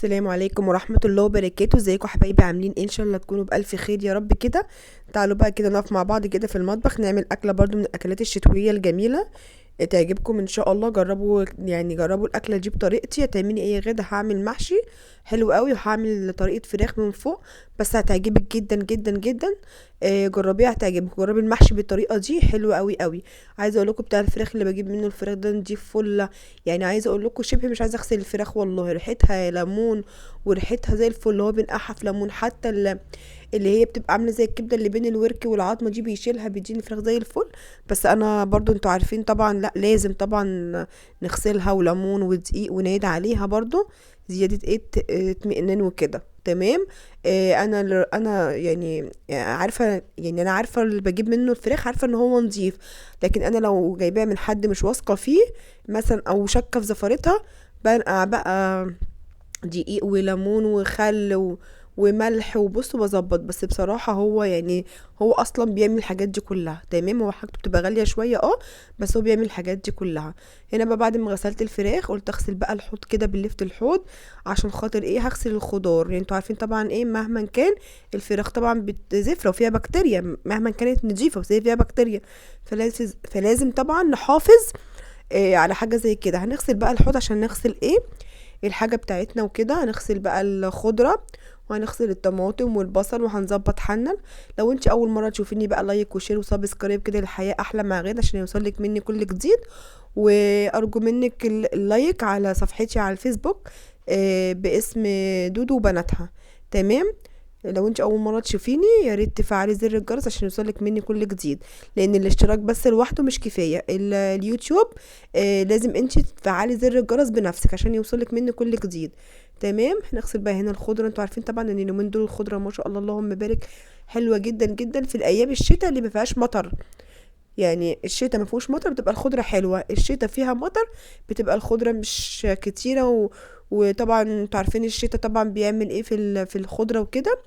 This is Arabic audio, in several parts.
السلام عليكم ورحمة الله وبركاته. ازيكم حبايبي؟ عاملين ايه؟ ان شاء الله تكونوا بألف خير يا رب كده. تعالوا بقى كده نقف مع بعض كده في المطبخ نعمل أكلة برضو من الأكلات الشتوية الجميلة. تعجبكم ان شاء الله. جربوا يعني جربوا الأكلة دي بطريقتي. هتعملي ايه غدا؟ هعمل محشي حلو قوي وهعمل طريقة فراخ من فوق، بس هتعجبك جدا جدا جدا. جربيها هتعجبك. جربي المحشي بالطريقة دي حلوة قوي قوي. عايزة اقول لكم بتاع الفراخ اللي بجيب منه الفراخ ده نضيف فل. يعني عايزه اقول لكم شبه مش عايزه اغسل الفراخ والله، ريحتها ليمون وريحتها زي الفل اللي هو بنقعها في ليمون. حتى اللي هي بتبقى عامله زي الكبده اللي بين الورك والعظمه دي بيشيلها بيديني فراخ زي الفل. بس انا برضو انتوا عارفين طبعا، لا لازم طبعا نغسلها وليمون ودقيق ونعيد عليها برضو زياده اطمئنان وكده. تمام. انا يعني عارفه، يعني انا عارفه اللي بجيب منه الفراخ، عارفه ان هو نظيف. لكن انا لو جايباها من حد مش واثقه فيه مثلا او شاكه في زفارتها، بنقع بقى دقيق وليمون وخل وملح وبص بظبط. بس بصراحة هو يعني هو اصلا بيعمل الحاجات دي كلها. تمام. هو حاجته بتبقى غالية شوية بس هو بيعمل الحاجات دي كلها. هنا بقى بعد ما غسلت الفراخ قلت اغسل بقى الحوض كده بلفت الحوض عشان خاطر ايه؟ هغسل الخضار. يعني انتوا عارفين طبعا ايه، مهما كان الفراخ طبعا بتزفر وفيها بكتيريا مهما كانت نظيفة، بس هي فيها بكتيريا. فلازم طبعا نحافظ على حاجة زي كده. هنغسل بقى الحوض عشان نغسل ايه؟ الحاجة بتاعتنا وكده. هنغسل بقى الخضرة وهنغسل الطماطم والبصل وهنظبط حالنا. لو انت اول مرة تشوفيني بقى لايك وشير وسبسكرايب كده، الحياة احلى مع غير عشان يوصلك مني كل جديد. وارجو منك اللايك على صفحتي على الفيسبوك باسم دودو وبناتها. تمام. لو انت اول مره تشوفيني يا ريت تفعلي زر الجرس عشان يوصلك مني كل جديد، لان الاشتراك بس لوحده مش كفايه. اليوتيوب لازم انت تفعلي زر الجرس بنفسك عشان يوصلك مني كل جديد. تمام. هنغسل بقى هنا الخضره. انتوا عارفين طبعا ان اليومين دول الخضره ما شاء الله اللهم بارك حلوه جدا جدا في الايام الشتاء اللي ما فيهاش مطر. يعني الشتاء ما فيهوش مطر بتبقى الخضره حلوه، الشتاء فيها مطر بتبقى الخضره مش كتيره وطبعا انتوا عارفين الشتاء طبعا بيعمل ايه في الخضره وكده.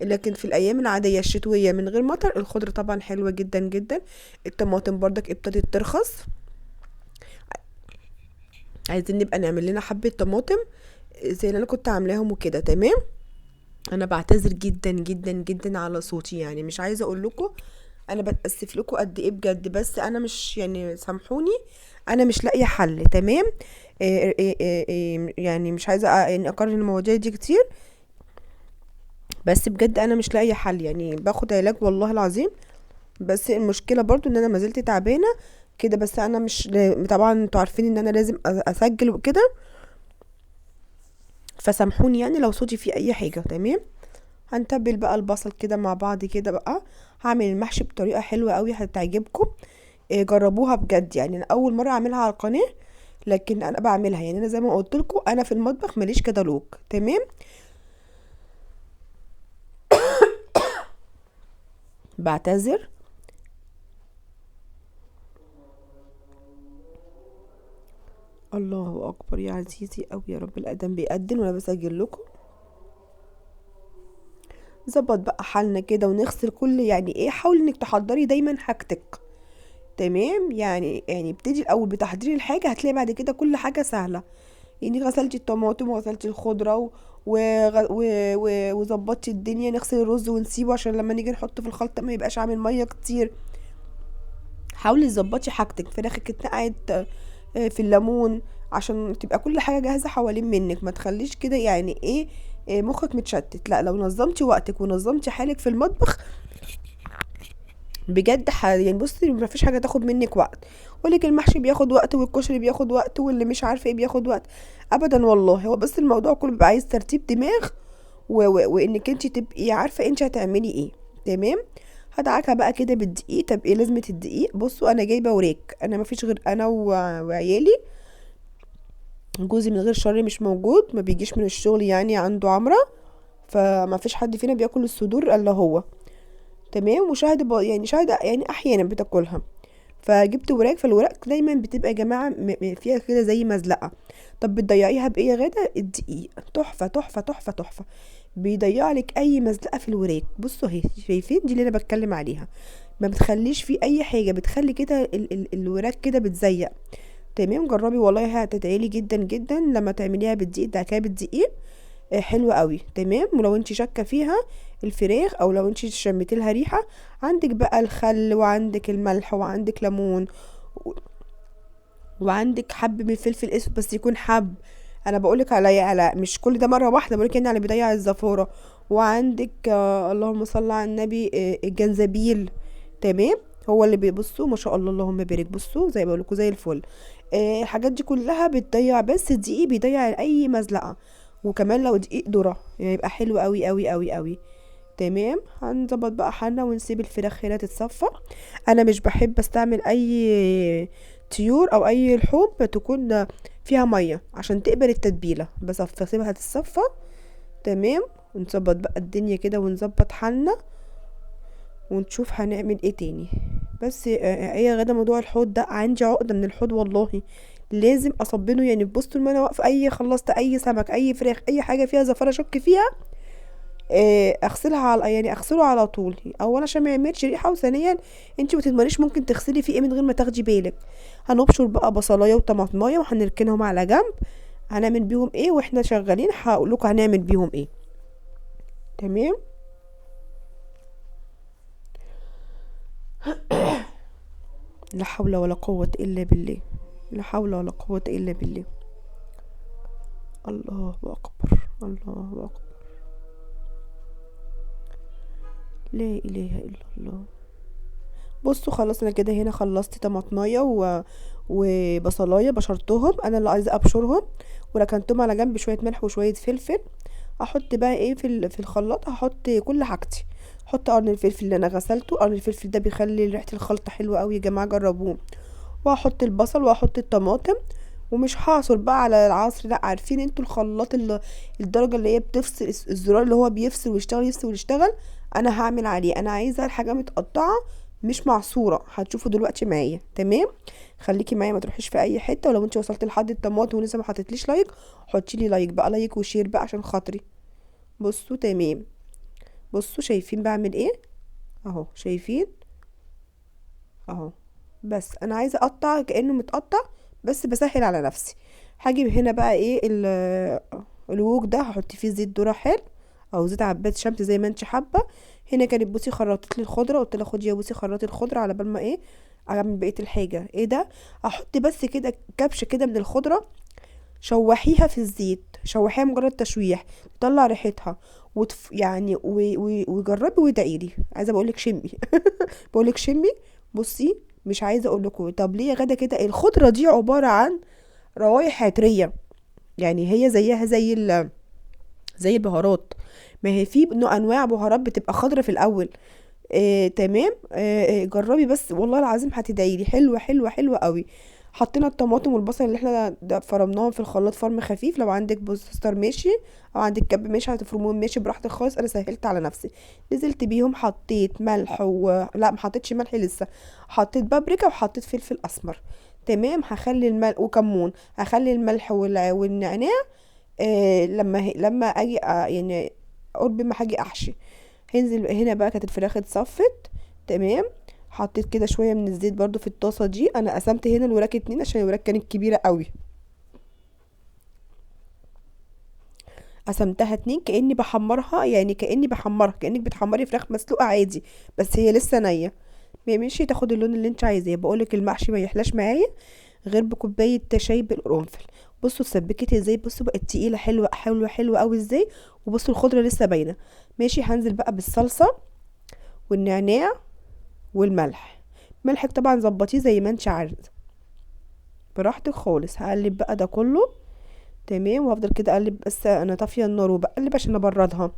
لكن في الايام العاديه الشتويه من غير مطر الخضره طبعا حلوه جدا جدا. الطماطم برضك ابتدت ترخص. عايزين نبقى نعمل لنا حبه طماطم زي اللي انا كنت عاملاهم وكده. تمام. انا بعتذر جدا جدا جدا على صوتي، يعني مش عايزه اقول لكم انا بتاسف لكم قد ايه بجد، بس انا مش يعني سامحوني. انا مش لاقيه حل. تمام. يعني مش عايزه يعني اكرر المواضيع دي كتير، بس بجد انا مش لاقيه حل. يعني باخد علاج والله العظيم، بس المشكله برضو ان انا ما زلت تعبانه كده. بس انا مش طبعا انتوا عارفين ان انا لازم اسجل وكده، فسامحوني يعني لو صوتي فيه اي حاجه. تمام. هنتبل بقى البصل كده مع بعض كده بقى. هعمل المحشي بطريقه حلوه قوي هتعجبكم. جربوها بجد. يعني انا اول مره اعملها على القناه، لكن انا بعملها. يعني انا زي ما قلت لكم انا في المطبخ ماليش كتالوج. تمام. بعتذر. الله اكبر يا عزيزي قوي يا رب، الادم بيقدم وانا بسجل لكم. ظبط بقى حالنا كده ونغسل كل يعني ايه، حاولي انك تحضري دايما حاجتك. تمام. يعني ابتدي الاول بتحضير الحاجه، هتلاقي بعد كده كل حاجه سهله. يعني غسلتي الطماطم وغسلتي الخضره وظبطتي الدنيا. نغسل الرز ونسيبه عشان لما نيجي نحطه في الخلطه ما يبقاش عامل ميه كتير. حاولي تظبطي حاجتك. فراخك اتنقعت في الليمون عشان تبقى كل حاجه جاهزه حوالين منك. ما تخليش كده يعني ايه مخك متشتت. لا، لو نظمتي وقتك ونظمتي حالك في المطبخ بجد يعني بصي ما فيش حاجه تاخد منك وقت. ولكن المحشي بياخد وقت والكشري بياخد وقت واللي مش عارفه ايه بياخد وقت. ابدا والله. هو بس الموضوع كله بيبقى عايز ترتيب دماغ وانك انت تبقي عارفه انت هتعملي ايه. تمام. هدعكها بقى كده بالدقيق. طب ايه لازمه الدقيق؟ بصوا انا جايبه وراك، انا ما فيش غير انا وعيالي. جوزي من غير شر مش موجود، ما بيجيش من الشغل يعني عنده عمره، فما فيش حد فينا بياكل الصدور الا هو. تمام. وشاهد يعني شاهد يعني احيانا بتاكلها. فجبت وراك. فالوراك دايما بتبقى يا جماعه فيها كده زي مزلقه. طب بتضيعيها بايه يا غدا؟ الدقيق تحفه تحفه تحفه تحفه. بيضيع لك اي مزلقه في الوراك. بصوا اهي، شايفين دي اللي انا بتكلم عليها؟ ما بتخليش فيه اي حاجه، بتخلي كده الوراك كده بتزيق. تمام. جربي والله هتتعالي جدا جدا لما تعمليها بالدقيق. ده كده بالدقيق حلوة قوي. تمام. ولو انت شاكه فيها الفراخ او لو انت شميتي لها ريحه، عندك بقى الخل وعندك الملح وعندك ليمون وعندك حب من الفلفل الاسود، بس يكون حب. انا بقولك على مش كل ده مره واحده، بقولك يعني على بيضيع الزفاره. وعندك اللهم صل على النبي الجنزبيل. تمام. هو اللي بيبصوا ما شاء الله اللهم بارك، بصوا زي ما بقولكوا زي الفل. الحاجات دي كلها بتضيع، بس الدقيق بيضيع اي مزلقه. وكمان لو دقيق ذره يبقى حلو قوي قوي قوي قوي. تمام. هنظبط بقى حالنا ونسيب الفراخ هنا تتصفى. انا مش بحب استعمل اي طيور او اي لحوم تكون فيها ميه عشان تقبل التتبيله، بس اسيبها تتصفى. تمام. ونظبط بقى الدنيا كده ونظبط حالنا ونشوف هنعمل ايه تاني. بس هي غدا موضوع الحوض ده عندي عقده من الحوض والله، لازم اصبنه. يعني بص طول ما انا واقفه خلصت اي سمك اي فراخ اي حاجه فيها زفاره اشك فيها، اغسلها على يعني اغسله على طول. اولا عشان ما يعملش ريحه، وثانيا انت ما تضمنيش ممكن تغسلي فيه ايه من غير ما تاخدي بالك. هنبشر بقى بصلايه وطماطمايه وهنركنهم على جنب. هنعمل بيهم ايه واحنا شغالين؟ هقول لكم هنعمل بيهم ايه. تمام. لا حول ولا قوه الا بالله. لا حول ولا قوه الا بالله. الله اكبر. الله اكبر. لا اله الا الله. بصوا خلاص انا كده هنا خلصت طماطمايه وبصلايه بشرتهم، انا اللي عايزه ابشرهم، وركنتهم على جنب شويه ملح وشويه فلفل. احط بقى ايه في الخلاط، هحط كل حاجتي. احط قرن الفلفل اللي انا غسلته، قرن الفلفل ده بيخلي ريحه الخلطه حلوه قوي يا جماعه، جربوه. وهحط البصل وهحط الطماطم. ومش هعصر بقى على العصر، لا، عارفين انتوا الخلاط الدرجه اللي هي بتفصل، الزرار اللي هو بيفصل ويشتغل يفصل ويشتغل، انا هعمل عليه. انا عايزه الحاجه متقطعه مش معصوره، هتشوفوا دلوقتي معايا. تمام. خليكي معايا ما تروحيش في اي حته. ولو انت وصلت لحد الطماطم ولسه ما حطيتليش لايك، حطي لي لايك بقى، لايك وشير بقى عشان خاطري. بصوا. تمام. بصوا شايفين بعمل ايه؟ اهو شايفين اهو. بس انا عايزه اقطع كانه متقطع، بس بسهل على نفسي. هجيب هنا بقى ايه الوok ده، هحط فيه زيت ذرة حلو او زيت عباد شمس زي ما انت حابه. هنا كانت بوسي خرطت لي الخضره، قلت لها خدي يا بوسي خرطي الخضره على بال ما اعمل بقيه الحاجه. ايه ده؟ احط بس كده كبشه كده من الخضره، شوحيها في الزيت، شوحيها مجرد تشويح تطلع ريحتها. يعني وجربي وادعي لي. عايزه بقول لك شمي. بقول لك شمي. بصي مش عايزه اقول لكم طب ليه يا غدا كده. الخضره دي عباره عن روايح عطريه، يعني هي زيها زي البهارات. ما هي في انواع بهارات بتبقى خضره في الاول. تمام. جربي بس والله العظيم هتدعي لي، حلوه حلوه حلوه قوي. حطينا الطماطم والبصل اللي احنا فرمناهم في الخلاط فرم خفيف. لو عندك بوستر ماشي، او عندك كب ماشي هتفرموهم ماشي براحتك خالص، انا سهلت على نفسي. نزلت بيهم، حطيت ملح لا ما حطيتش ملح لسه، حطيت بابريكا وحطيت فلفل اسمر. تمام. هخلي الملح وكمون، هخلي الملح والنعناع لما اجي يعني قرب ما هاجي احشي. هنزل هنا بقى كانت الفراخ اتصفت. تمام. حطيت كده شويه من الزيت برضو في الطاسه دي. انا قسمت هنا الوراك 2 عشان الوراك كانت كبيره قوي، قسمتها 2 كاني بحمرها، يعني كانك بتحمري فراخ مسلوقه عادي، بس هي لسه نيه. ماشي. تاخد اللون اللي انت عايزاه. بقولك المحشي ما يحلاش معايا غير بكوبايه شاي بالقرنفل. بصوا اتسبكت ازاي، بصوا بقت تقيله حلوه حلوه حلوه قوي ازاي. وبصوا الخضره لسه باينه. ماشي. هنزل بقى بالصلصه والنعناع والملح. ملحك طبعا ظبطيه زي ما انت عايزه براحتك خالص. هقلب بقى ده كله. تمام. وهفضل كده اقلب، بس انا طافيه النار وبقلب عشان ابردها.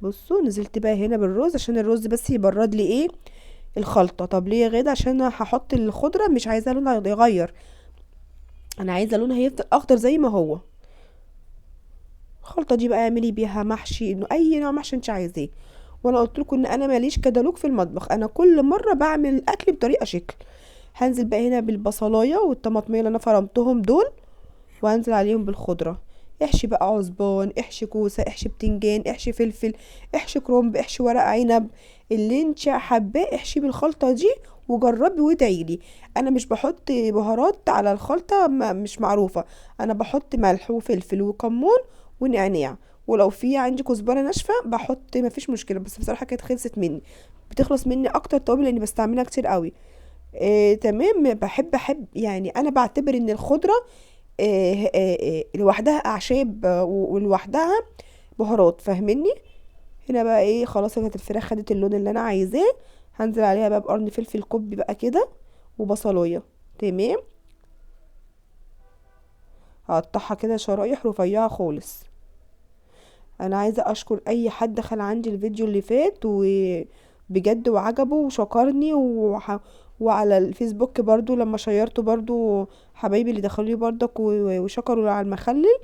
بصوا نزلت بقى هنا بالرز عشان الرز بس يبرد لي الخلطه. طب ليه يا غدا؟ عشان انا هحط الخضره مش عايزه لونها يغير، انا عايزه لونها يفضل اخضر زي ما هو. الخلطه دي بقى اعملي بيها محشي، انه اي نوع محشي انت عايزاه. وانا قلت لكم ان انا ماليش كتالوج في المطبخ، انا كل مره بعمل الاكل بطريقه شكل. هنزل بقى هنا بالبصلايه والطماطميه اللي انا فرمتهم دول، وهنزل عليهم بالخضره. احشي بقى عزبان، احشي كوسه، احشي بتنجان، احشي فلفل، احشي كرنب، احشي ورق عنب، اللي انت حباه احشي بالخلطه دي. وجربي وادعي لي. انا مش بحط بهارات على الخلطه مش معروفه، انا بحط ملح وفلفل وكمون ونعناع ولو في عندي كزبره ناشفه بحط، مفيش مشكله، بس بصراحه كانت خلصت مني، بتخلص مني اكتر توابل لاني بستعملها كتير قوي. تمام. بحب يعني انا بعتبر ان الخضره لوحدها اعشاب، ولوحدها بهارات، فاهمني؟ هنا بقى ايه، خلاص كانت الفراخ خدت اللون اللي انا عايزاه. هنزل عليها بقى بقرن فلفل كوبي بقى كده، وبصلايه. تمام. هقطعها كده شرايح رفيعه خالص. انا عايزه اشكر اي حد دخل عندي الفيديو اللي فات وبجد وعجبه وشكرني، وعلى الفيسبوك برضو لما شيرته برضو، حبايبي اللي دخلوا لي برضك وشكروا على المخلل.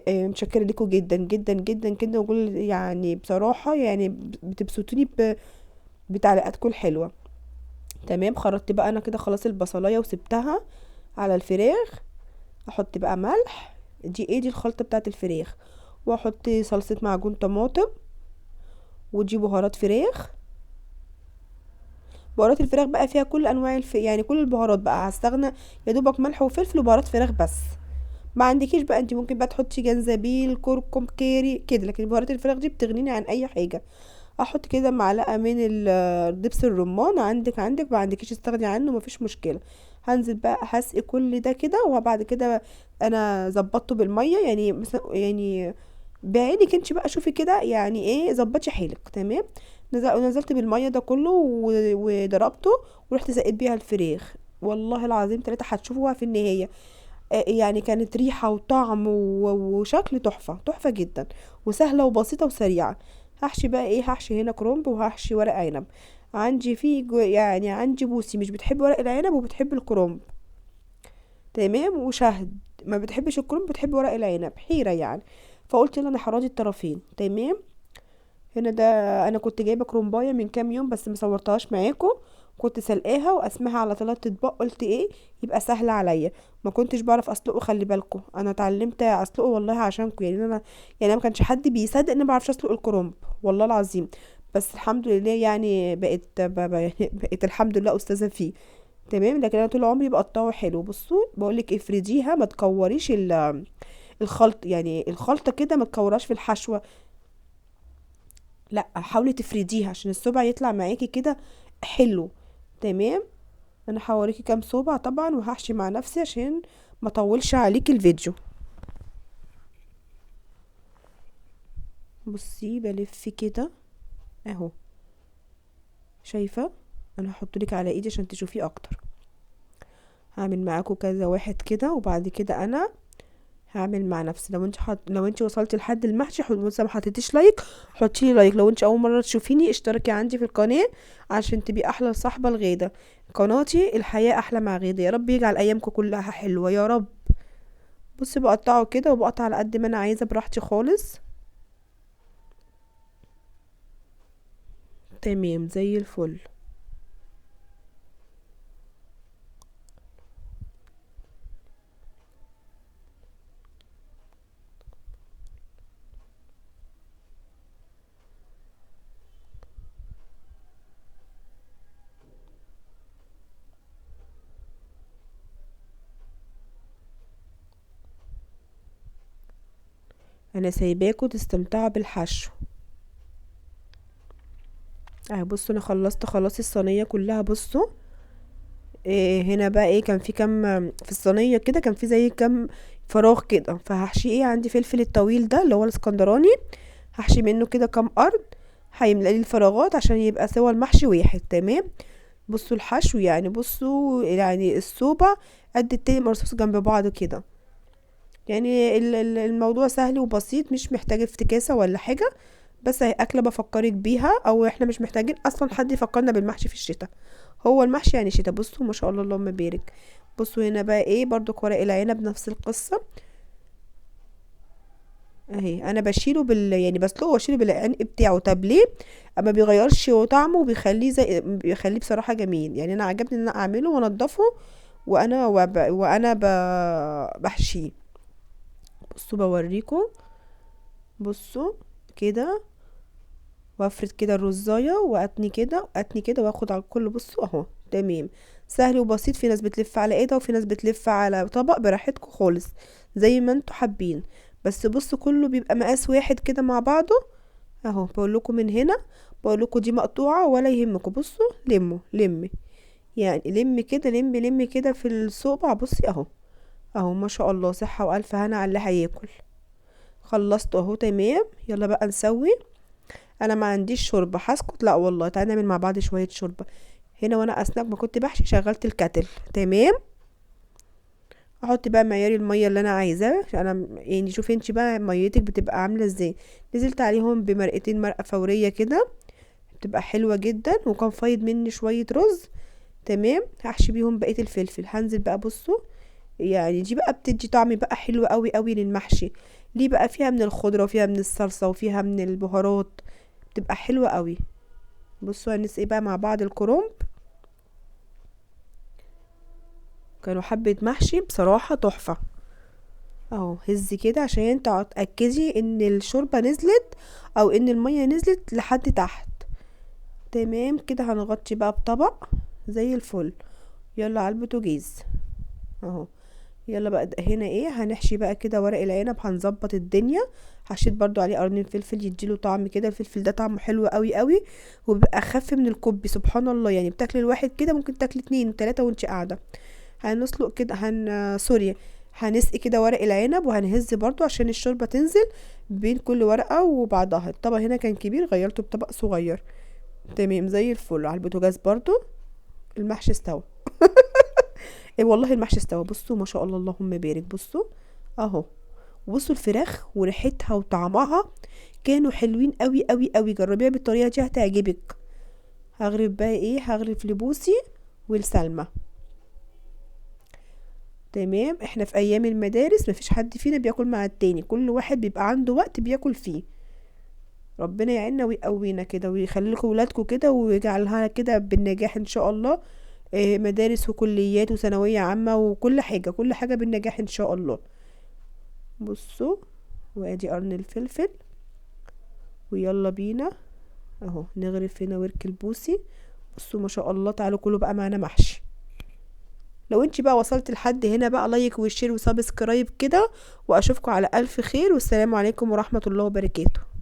متشكره لكم جدا جدا جدا جدا، وقول يعني بصراحه يعني بتبسطوني بتعليقاتكم الحلوه. تمام. خرجت بقى انا كده خلاص البصلايه وسبتها على الفراخ. احط بقى ملح، دي ايه، دي الخلطه بتاعت الفراخ، واحط صلصه معجون طماطم، ودي بهارات فراخ. بهارات الفراخ بقى فيها كل انواع يعني كل البهارات بقى، هستغنى يا دوبك ملح وفلفل وبهارات فراخ بس. ما عندكيش بقى انت ممكن بقى تحطي جنزبيل، كركم، كاري كده، لكن بهارات الفراخ دي بتغنيني عن اي حاجه. احط كده معلقه من دبس الرمان، عندك ما عندكيش استغني عنه، مفيش مشكله. هنزل بقى هسقي كل ده كده، وبعد كده انا ظبطته بالميه، يعني مثلا يعني بعينك انت بقى شوفي كده يعني ايه، ظبطي حيلك. تمام. نزلت بالميه ده كله وضربته، ورحت زقيت بيها الفراخ. والله العظيم ثلاثة هتشوفوها في النهاية. يعني كانت ريحة وطعم وشكل تحفة تحفة جدا، وسهلة وبسيطة وسريعة. هحشي بقى ايه، هحشي هنا كرنب وهحشي ورق عنب. عندي يعني عندي بوسي مش بتحب ورق العنب وبتحب الكرنب. تمام. وشهد ما بتحبش الكرنب، بتحب ورق العنب، حيرة يعني. فقلت لا، انا هراضي الطرفين. تمام. هنا ده انا كنت جايبه كرومبايه من كام يوم بس مصورتهاش معاكم. كنت سلقاها وقسمها على 3 اطباق، قلت ايه يبقى سهل عليا. ما كنتش بعرف اسلقه، خلي بالكم انا اتعلمت اسلقه والله عشانكم، يعني انا ما كانش حد بيصدق ان انا ما بعرفش اسلق الكرنب والله العظيم. بس الحمد لله يعني بقيت الحمد لله استاذه فيه. تمام. لكن انا طول عمري بقطعه حلو. بصوا بقولك افرديها، ما تكوريش الخلط، يعني الخلطه كده ما تكوراش في الحشوه، لا حاولي تفرديها عشان الصبع يطلع معاكي كده حلو. تمام. انا هوريكي كام صوبع طبعا، وهحشي مع نفسي عشان ما اطولش عليكي الفيديو. بصي بلف كده اهو، شايفه؟ انا هحط لك على ايدي عشان تشوفيه اكتر. هعمل معاكم كذا واحد كده، وبعد كده انا هعمل مع نفسي. لو انت وصلتي لحد المحشي لسه ما حطيتيش لايك، حطي لي لايك. لو انت اول مره تشوفيني اشتركي عندي في القناه عشان تبقي احلى صاحبه لغاده. قناتي الحياه احلى مع غاده. يا رب يجعل ايامكم كلها حلوه يا رب. بصي بقطعه كده، وبقطع على قد ما انا عايزه براحتي خالص. تمام زي الفل. انا سايباكوا تستمتعوا بالحشو. بصوا انا خلصت خلاص الصينيه كلها. بصوا هنا بقى ايه، كان في كام في الصينيه كده، كان في زي كام فراغ كده، فهحشي ايه، عندي فلفل الطويل ده اللي هو الاسكندراني، هحشي منه كده كام ارض، هيملى لي الفراغات عشان يبقى سوا المحشي واحد. تمام. بصوا الحشو يعني، بصوا يعني الصوبع قد التاني مرصوص جنب بعض كده. يعني الموضوع سهل وبسيط، مش محتاج افتكاسة ولا حاجة. بس هي أكلة بفكرك بيها، أو احنا مش محتاجين أصلا حد يفكرنا بالمحشي في الشتاء. هو المحشي يعني شتاء. بصوا ما شاء الله اللهم بارك. بصوا هنا بقى ايه، برضو ورق العنب نفس القصة اهي. انا بشيله يعني بسلقه واشيله بالعنق بتاعه. طب ليه؟ اما بيغيرش طعمه وبيخليه زي بيخليه بصراحة جميل. يعني انا عجبني ان انا اعمله وانضفه وانا بحشيه. بصوا بوريكم. بصوا كده، وافرد كده الرزايه، واتني كده واتني كده، واخد على الكل. بصوا اهو. تمام. سهل وبسيط. في ناس بتلف على ايدها، وفي ناس بتلف على طبق، براحتكم خالص زي ما انتوا حابين. بس بصوا كله بيبقى مقاس واحد كده مع بعضه اهو. بقول لكم من هنا، بقول لكم دي مقطوعه ولا يهمكم. بصوا لموا لمي، يعني لم كده، لم كده في الصوبع. بصي اهو، اهو ما شاء الله، صحه والف هنا على اللي هياكل. خلصت اهو تمام. يلا بقى نسوي. انا ما عنديش شوربه هسكت، لا والله تعالى نعمل مع بعض شويه شوربه. هنا وانا اثناء ما كنت بحشي شغلت الكاتل تمام. احط بقى معياري الميه اللي انا عايزاه. انا يعني شوفي انت بقى ميتك بتبقى عامله ازاي. نزلت عليهم بمرقتين مرقه فوريه كده، بتبقى حلوه جدا. وكان فايض مني شويه رز تمام. هحشي بيهم بقيه الفلفل. هنزل بقى بصوا، يعني دي بقى بتدي طعم بقى حلو قوي قوي للمحشي. ليه بقى؟ فيها من الخضره وفيها من الصلصه وفيها من البهارات، بتبقى حلوه قوي. بصوا هنسقي بقى مع بعض الكرنب. كانوا حبة محشي بصراحة تحفة. اهو هزي كده عشان تتأكدي ان الشوربة نزلت او ان المية نزلت لحد تحت تمام كده. هنغطي بقى بطبق زي الفل. يلا على البوتاجاز اهو. يلا بقى هنا ايه، هنحشي بقى كده ورق العنب. هنظبط الدنيا. حشيت برضو عليه قرنين فلفل يديله طعم كده. الفلفل ده طعمه حلو قوي قوي، وبيبقى اخف من الكوبي سبحان الله. يعني بتاكلي الواحد كده ممكن تاكلي اتنين وتلاتة وانت قاعدة. هنسلق كده سوري، هنسقي كده ورق العنب وهنهز برضو عشان الشوربة تنزل بين كل ورقة وبعضها. الطبق هنا كان كبير غيرته بطبق صغير تمام زي الفل. على البوتاجاز برضو المحشي استوى. ايه والله المحشي استوى. بصوا ما شاء الله اللهم بارك. بصوا اهو. بصوا الفراخ وريحتها وطعمها كانوا حلوين قوي قوي قوي. جربيها بالطريقة دي هتعجبك. هغرف بقى ايه، هغرف لبوسي والسلمى تمام. احنا في ايام المدارس مفيش حد فينا بياكل مع التاني، كل واحد بيبقى عنده وقت بياكل فيه. ربنا يعيننا ويقوينا كده ويخلي لكم ولادكم كده ويجعلها كده بالنجاح ان شاء الله. مدارس وكليات وثانوية عامة وكل حاجة، كل حاجة بالنجاح ان شاء الله. بصوا وادي قرن الفلفل. ويلا بينا اهو نغرف هنا ورك البوسي. بصوا ما شاء الله. تعالوا كلوا بقى معانا محشي. لو انت بقى وصلت لحد هنا بقى لايك وشير وسبسكرايب كده. واشوفكم على الف خير، والسلام عليكم ورحمة الله وبركاته.